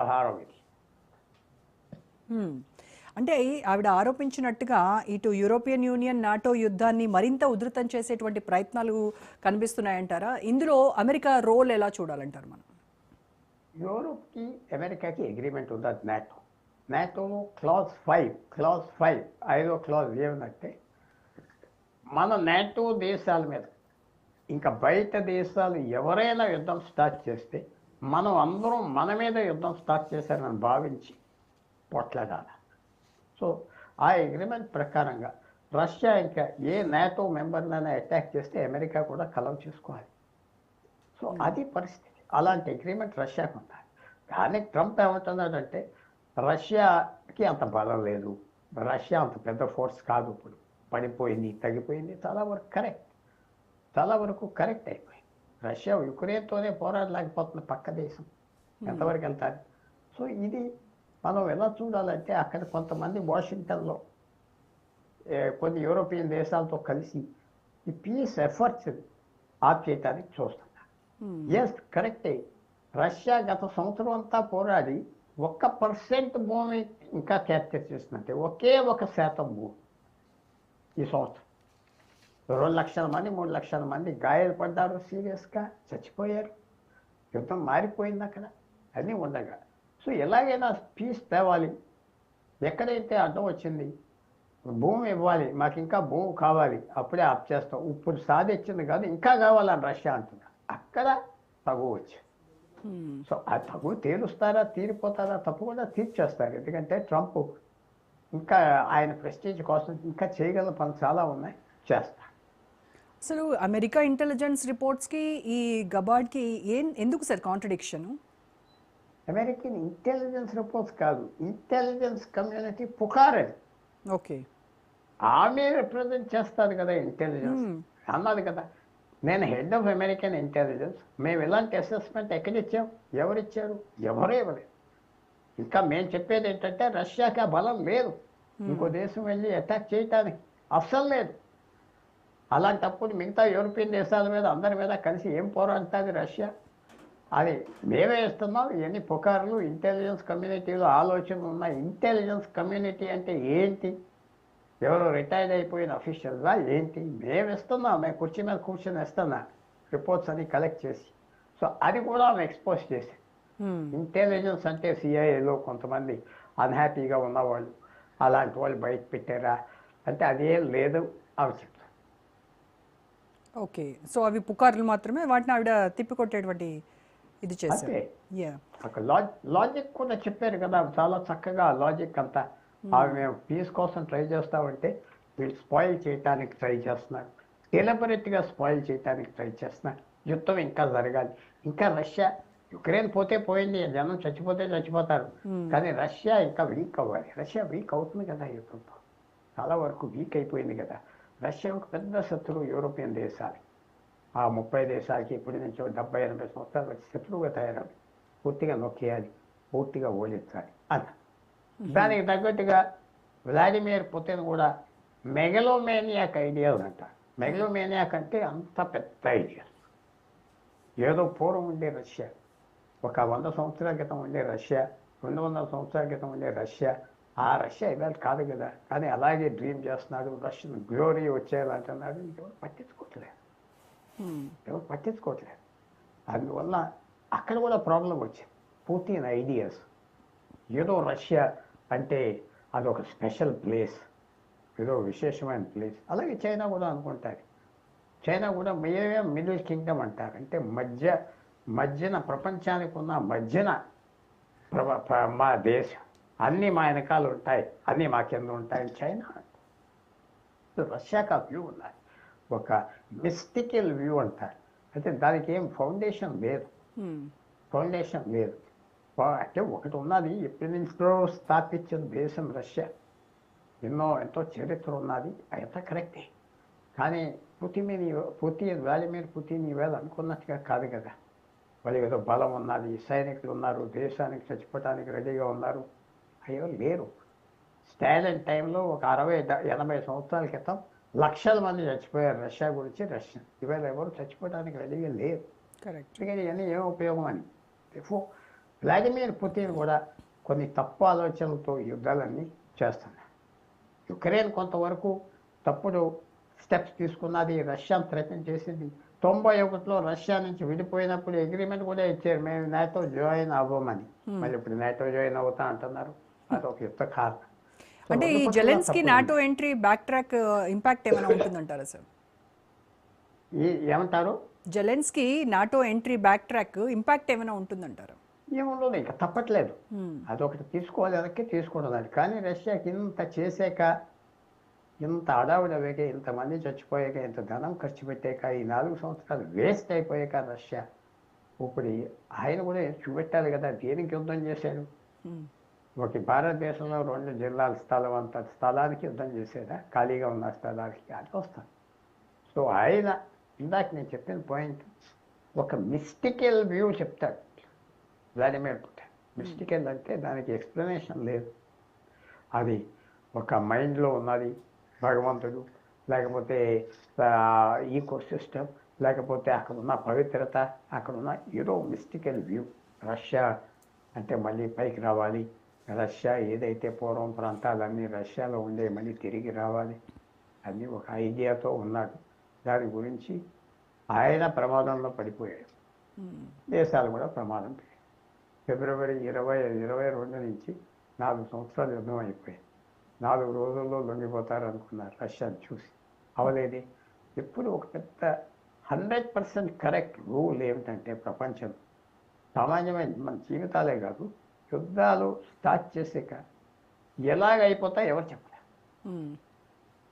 16వ హ్మ్. అంటే ఆవిడ ఆరోపించినట్టుగా ఇటు యూరోపియన్ యూనియన్, నాటో యుద్ధాన్ని మరింత ఉధృతం చేసేటువంటి ప్రయత్నాలు కనిపిస్తున్నాయంటారా? ఇందులో అమెరికా రోల్ ఎలా చూడాలంటారు మనం? యూరోప్కి అమెరికాకి అగ్రిమెంట్ ఉంది, అది నాటో. నాటోలో క్లాజ్ 5 ఐదో క్లాజ్ ఏమనంటే మన నాటో దేశాల మీద ఇంకా బయట దేశాలు ఎవరైనా యుద్ధం స్టార్ట్ చేస్తే మనం అందరం మన మీద యుద్ధం స్టార్ట్ చేశారని భావించి పొట్లాడాలి. సో ఆ అగ్రిమెంట్ ప్రకారంగా రష్యా ఇంకా ఏ నాటో మెంబర్నైనా అటాక్ చేస్తే అమెరికా కూడా కలవ చేసుకోవాలి. సో అది పరిస్థితి. అలాంటి అగ్రిమెంట్ రష్యాకు ఉండాలి. కానీ ట్రంప్ ఏమంటున్నాడంటే రష్యాకి అంత బలం లేదు, రష్యా అంత పెద్ద ఫోర్స్ కాదు, ఇప్పుడు పడిపోయింది, తగ్గిపోయింది. చాలా వరకు కరెక్ట్ అయిపోయింది. రష్యా యుక్రెయిన్తోనే పోరాడలేకపోతుంది, పక్క దేశం ఎంతవరకు వెళ్తారు. సో ఇది మనం ఎలా చూడాలంటే అక్కడ కొంతమంది వాషింగ్టన్లో కొన్ని యూరోపియన్ దేశాలతో కలిసి ఈ పీస్ ఎఫర్ట్స్ ఆప్ చేయడానికి చూస్తున్నారు. ఎస్, కరెక్టే. రష్యా గత సంవత్సరం అంతా పోరాడి 1% భూమి ఇంకా క్యాప్చర్ చేసినట్టే, ఒకే 1% భూమి ఈ సంవత్సరం. 2 లక్షల మంది 3 లక్షల మంది గాయపడ్డారు, సీరియస్గా చచ్చిపోయారు. యుద్ధం మారిపోయింది అక్కడ, అన్నీ ఉండగా. సో ఎలాగైనా పీస్ తేవాలి. ఎక్కడైతే అడ్డం వచ్చింది, భూమి ఇవ్వాలి, మాకు ఇంకా భూమి కావాలి, అప్పుడే ఆప్ చేస్తాం. ఇప్పుడు సాధించింది కాదు, ఇంకా కావాలని రష్యా అంటుంది. అక్కడ తగు వచ్చింది. సో ఆ తగు తీరుస్తారా, తీరిపోతారా? తప్పకుండా తీర్చేస్తారు. ఎందుకంటే ట్రంప్ ఇంకా ఆయన ప్రెస్టీజ్ కోసం ఇంకా చేయగల పనులు చాలా ఉన్నాయి, చేస్తారు. అసలు అమెరికా ఇంటెలిజెన్స్ రిపోర్ట్స్కి ఈ గబార్డ్కి ఎందుకు sir contradiction? American intelligence reports కాదు, ఇంటెలిజెన్స్ కమ్యూనిటీ పుకారని. ఓకే, ఆమె రిప్రజెంట్ చేస్తారు కదా ఇంటెలిజెన్స్. అన్నది కదా, నేను హెడ్ ఆఫ్ అమెరికన్ ఇంటెలిజెన్స్, మేము ఇలాంటి అసెస్మెంట్ ఎక్కడిచ్చాం, ఎవరిచ్చారు? ఎవరు ఇవ్వలేదు. ఇంకా మేము చెప్పేది ఏంటంటే రష్యాకి ఆ బలం లేదు ఇంకో దేశం వెళ్ళి అటాక్ చేయటానికి, అస్సలు లేదు. అలాంటప్పుడు మిగతా యూరోపియన్ దేశాల మీద అందరి మీద కలిసి ఏం పోరాడుతుంది రష్యా? అది మేమే ఇస్తున్నాం. ఇవన్నీ పుకార్లు. ఇంటెలిజెన్స్ కమ్యూనిటీలో ఆలోచనలు ఉన్నాయి. ఇంటెలిజెన్స్ కమ్యూనిటీ అంటే ఏంటి? ఎవరో రిటైర్డ్ అయిపోయిన అఫీషియల్గా ఏంటి? మేము ఇస్తున్నాం, మేము కుర్చీ మీద కూర్చొని ఇస్తున్నా రిపోర్ట్స్ అన్ని కలెక్ట్ చేసి. సో అది కూడా ఆమె ఎక్స్పోజ్ చేసి, ఇంటెలిజెన్స్ అంటే సిఐఏలో కొంతమంది అన్హ్యాపీగా ఉన్నవాళ్ళు, అలాంటి వాళ్ళు బయట పెట్టారా అంటే అదేం లేదు ఆమె చెప్తారు. ఓకే, సో అవి పుకార్లు మాత్రమే, వాటిని ఆవిడ తిప్పికొట్టేటువంటి ఇది చేశారు. అంతే. ఒక లాజిక్ కూడా చెప్పారు కదా చాలా చక్కగా. లాజిక్ అంతా అవి మేము పీస్ కోసం ట్రై చేస్తామంటే వీళ్ళు స్పాయిల్ చేయడానికి ట్రై చేస్తున్నారు, డెలిబరేట్గా స్పాయిల్ చేయడానికి ట్రై చేస్తున్నారు. యుద్ధం ఇంకా జరగాలి. ఇంకా రష్యా యుక్రెయిన్ పోతే పోయింది, జనం చచ్చిపోతే చచ్చిపోతారు, కానీ రష్యా ఇంకా వీక్ అవ్వాలి. రష్యా వీక్ అవుతుంది కదా యుద్ధంతో, చాలా వరకు వీక్ అయిపోయింది కదా. రష్యా ఒక పెద్ద శత్రువు యూరోపియన్ దేశాలు. ఆ 30 దేశాలకి ఇప్పటి నుంచో 70-80 సంవత్సరాల వచ్చి శత్రువుగా తయారవుతుంది. పూర్తిగా నొక్కేయాలి, పూర్తిగా ఓడించాలి అన్న. దానికి తగ్గట్టుగా వ్లాదిమిర్ పుతిన్ కూడా మెగలోమేనియాక్ ఐడియాలు అంటారు. మెగలోమేనియాక్ అంటే అంత పెద్ద ఐడియా. ఏదో పూర్వం ఉండే రష్యా, ఒక 100 సంవత్సరాల క్రితం ఉండే రష్యా, 200 సంవత్సరాల క్రితం ఉండే రష్యా, ఆ రష్యా ఇవాళ కాదు కదా. కానీ అలాగే డ్రీమ్ చేస్తున్నాడు, రష్యన్ గ్లోరీ వచ్చేయాలంటున్నాడు. ఎవరు పట్టించుకోవట్లేదు. అందువల్ల అక్కడ కూడా ప్రాబ్లం వచ్చింది. పుతిన్ ఐడియాస్, ఏదో రష్యా అంటే అదొక స్పెషల్ ప్లేస్, ఏదో విశేషమైన ప్లేస్. అలాగే చైనా కూడా అనుకుంటారు. చైనా కూడా మేమే మిడిల్ కింగ్డమ్ అంటారు. అంటే మధ్యన ప్రపంచానికి ఉన్న మధ్యన మా దేశం, అన్నీ మా వెనకాల ఉంటాయి, అన్నీ మా కింద ఉంటాయి చైనా. రష్యాకి ఆ వ్యూ ఉన్నది, ఒక మిస్టికల్ వ్యూ అంటారు. అయితే దానికి ఏం ఫౌండేషన్ లేదు. అంటే ఒకటి ఉన్నది, ఎప్పటి నుంచో స్థాపించిన దేశం రష్యా, ఎంతో చరిత్ర ఉన్నది, అయితే కరెక్టే. కానీ వ్లాదిమిర్ పుతిన్ ఈవేళ అనుకున్నట్టుగా కాదు కదా. వాళ్ళు ఏదో బలం ఉన్నది, సైనికులు ఉన్నారు, దేశానికి చచ్చిపోవటానికి రెడీగా ఉన్నారు. అయ్యో లేరు. స్టాలిన్ టైంలో ఒక 60-80 సంవత్సరాల క్రితం లక్షల మంది చచ్చిపోయారు రష్యా గురించి. ఇవాళ ఎవరు చచ్చిపోవడానికి రెడీగా లేరు. కరెక్ట్. అందుకని ఇవన్నీ ఏం ఉపయోగం అని. వ్లాదిమిర్ పుతిన్ కూడా కొన్ని తప్పు ఆలోచనలతో యుద్ధాలన్నీ చేస్తున్నారు. యుక్రెయిన్ కొంతవరకు తప్పుడు స్టెప్స్ తీసుకున్నది, రష్యాను థ్రెటన్ చేసింది. 91లో రష్యా నుంచి విడిపోయినప్పుడు అగ్రిమెంట్ కూడా ఇచ్చారు, మేము నాటో జాయిన్ అవ్వమని. మళ్ళీ ఇప్పుడు నాటో జాయిన్ అవుతా అంటున్నారు. అదొక యుద్ధ కారణం. అంటే ఈ Zelensky NATO entry back track impact ఏమైనా ఉంటుందంటారా సార్? ఏమంటారు? Zelensky NATO entry back track impact ఏమైనా ఉంటుందంటారా? ఏముండదు, ఇంకా తప్పట్లేదు. అదొకటి తీసుకోవాలి, తీసుకోవడం. కానీ రష్యాకి ఇంత చేసాక, ఇంత అడావుడు అవ్వాక, ఇంతమంది చచ్చిపోయాక, ఇంత ధనం ఖర్చు పెట్టాక, ఈ 4 సంవత్సరాలు వేస్ట్ అయిపోయాక రష్యా ఇప్పుడు ఆయన కూడా చూపెట్టాలి కదా దేనికి యుద్ధం చేశాడు. ఒక భారతదేశంలో 2 జిల్లాల స్థలం, అంత స్థలానికి యుద్ధం చేసేదా? ఖాళీగా ఉన్న స్థలానికి అది వస్తాను. సో ఆయన ఇందాక నేను చెప్పిన పాయింట్, ఒక మిస్టికల్ వ్యూ చెప్తాడు వ్లాదిమిర్ పుటిన్. మిస్టికల్ అంటే దానికి ఎక్స్ప్లెనేషన్ లేదు. అది ఒక మైండ్లో ఉన్నది, భగవంతుడు, లేకపోతే ఈకో సిస్టమ్, లేకపోతే అక్కడున్న పవిత్రత, అక్కడున్న ఏదో మిస్టికల్ వ్యూ. రష్యా అంటే మళ్ళీ పైకి రావాలి, రష్యా ఏదైతే పూర్వం ప్రాంతాలన్నీ రష్యాలో ఉండే మళ్ళీ తిరిగి రావాలి అని ఒక ఐడియాతో ఉన్నాడు. దాని గురించి ఆయన ప్రమాదంలో పడిపోయాడు, దేశాలు కూడా ప్రమాదం పడ్డాయి. ఫిబ్రవరి 22 నుంచి 4 సంవత్సరాలు యుద్ధం అయిపోయాయి. 4 రోజుల్లో లొంగిపోతారు అనుకున్నారు రష్యాని చూసి, అవలేదే. ఎప్పుడు ఒక పెద్ద 100% కరెక్ట్ రూల్ ఏమిటంటే ప్రపంచం సామాన్యమైన మన జీవితాలే కాదు, యుద్ధాలు స్టార్ట్ చేసాక ఎలాగైపోతాయి ఎవరు చెప్పలేరు.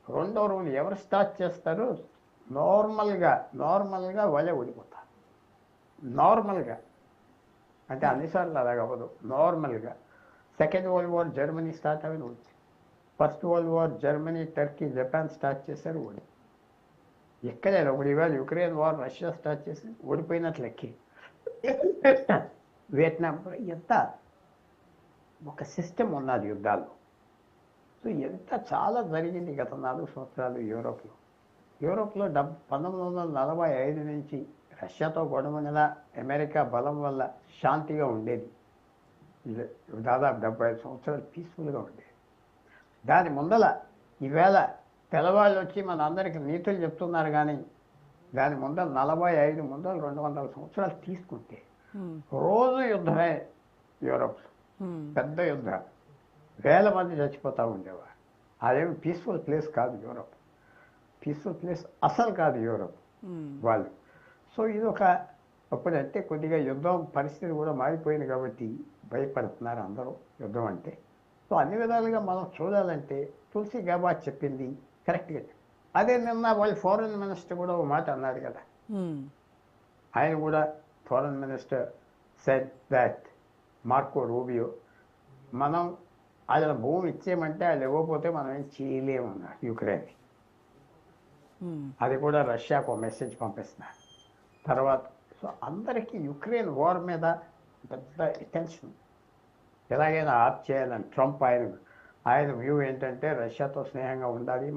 రెండో రూల్, ఎవరు స్టార్ట్ చేస్తారో నార్మల్గా వాళ్ళే ఓడిపోతారు. నార్మల్గా అంటే అన్నిసార్లు అలాగ అవ్వదు. నార్మల్గా second world war Germany start అవి ఓడి, first world war Germany, Turkey, Japan start చేశారు ఓడి. ఎక్కడైనా ఇప్పుడు ఇవాళ యుక్రెయిన్ వార్ రష్యా స్టార్ట్ చేసి ఓడిపోయినట్లు ఎక్కి, వియత్నాం ఎంత ఒక సిస్టమ్ ఉన్నది యుద్ధాల్లో. సో ఎంత చాలా జరిగింది గత 4 సంవత్సరాలు యూరోప్లో. 1945 నుంచి రష్యాతో గొడవగా అమెరికా బలం వల్ల శాంతిగా ఉండేది. దాదాపు 75 సంవత్సరాలు పీస్ఫుల్గా ఉండేది. దాని ముందల ఈవేళ తెల్లవాళ్ళు వచ్చి మన అందరికీ నీతులు చెప్తున్నారు, కానీ దాని ముందర 45 ముందర 200 సంవత్సరాలు తీసుకుంటే రోజు యుద్ధమే యూరోప్లో. పెద్ద యుద్ధాలు, వేల మంది చచ్చిపోతూ ఉండేవారు. అదేమి పీస్ఫుల్ ప్లేస్ కాదు యూరోప్. పీస్ఫుల్ ప్లేస్ అసలు కాదు యూరోప్ వాళ్ళు. సో ఇది ఒక అప్పుడంటే కొద్దిగా యుద్ధం పరిస్థితి కూడా మారిపోయింది కాబట్టి భయపడుతున్నారు అందరూ యుద్ధం అంటే. సో అన్ని విధాలుగా మనం చూడాలంటే తులసి గాబాట్ చెప్పింది కరెక్ట్గా. అదే నిన్న వాళ్ళ ఫారెన్ మినిస్టర్ కూడా ఒక మాట అన్నాడు కదా, ఆయన కూడా foreign minister said that Marco Rubio, మనం ఆయన భూమి ఇచ్చేయమంటే వాళ్ళు ఇవ్వకపోతే మనం ఏం చేయలేమన్నారు యుక్రెయిన్. అది కూడా రష్యాకు ఒక మెసేజ్ పంపిస్తున్నారు తర్వాత. సో అందరికీ యుక్రెయిన్ వార్ మీద పెద్ద టెన్షన్, ఎలాగైనా ఆప్ చేయాలని ట్రంప్ ఆయన వ్యూ ఏంటంటే రష్యాతో స్నేహంగా ఉండాలి, మన